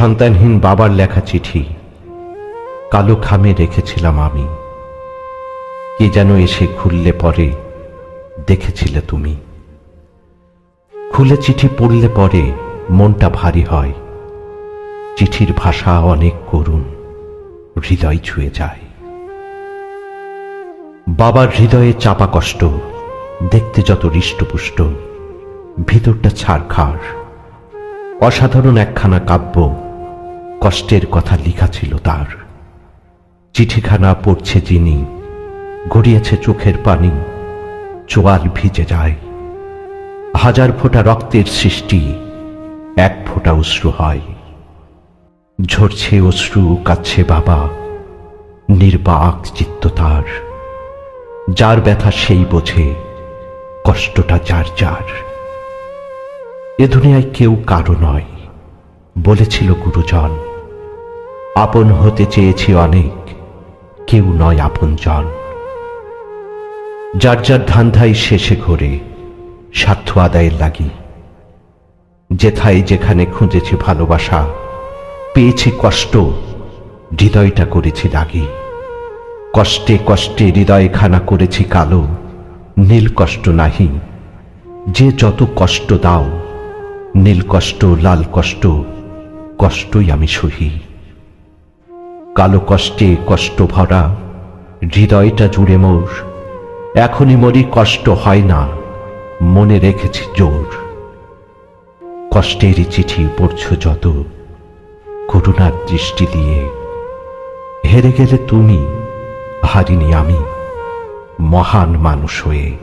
সন্তানহীন বাবার লেখা চিঠি কালো খামে রেখেছিলাম আমি। কে যেন এসে খুললে পরে দেখেছিলে তুমি। খুলে চিঠি পড়লে পরে মনটা ভারী হয়। চিঠির ভাষা অনেক করুণ, হৃদয় ছুঁয়ে যায়। বাবার হৃদয়ে চাপা কষ্ট, দেখতে যত হৃষ্টপুষ্ট, ভিতরটা ছারখার। অসাধারণ একখানা কাব্য, কষ্টের কথা লেখা ছিল তার। চিঠিখানা পড়ছে যিনি, গড়িয়েছে চোখের পানি, চোয়াল ভিজে যায়। হাজার ফোঁটা রক্তের সৃষ্টি, এক ফোঁটা অশ্রু হয়। ঝরছে অশ্রু, কাঁদছে বাবা, নির্বাক চিত্ত তার। যার ব্যথা সেই বোঝে, কষ্টটা যার যার। এ দুনিয়ায় কেউ কারো নয়, বলেছিল গুরুজন। আপন হতে চেয়েছি অনেক, কেউ নয় আপনজন। যার যার ধান্ধাই শেষে ঘোরে, স্বার্থ আদায়ের লাগি। যেথায় যেখানে খুঁজেছি ভালোবাসা, পেয়েছি কষ্ট, হৃদয়টা করেছি দাগি। কষ্টে কষ্টে হৃদয়খানা করেছি কালো, নীল কষ্ট নাহি। যে যত কষ্ট দাও, নীল কষ্ট লাল কষ্ট, কষ্টই আমি সহি। কালো কষ্টে কষ্ট ভরা হৃদয়টা জুড়ে মোর। এখনই মরি কষ্ট হয় না, মনে রেখেছি জোর। কষ্টেরই চিঠি পড়ছ যত, করুণার দৃষ্টি দিয়ে। হেরে গেলে তুমি, হারিনি আমি, মহান মানুষ হয়ে।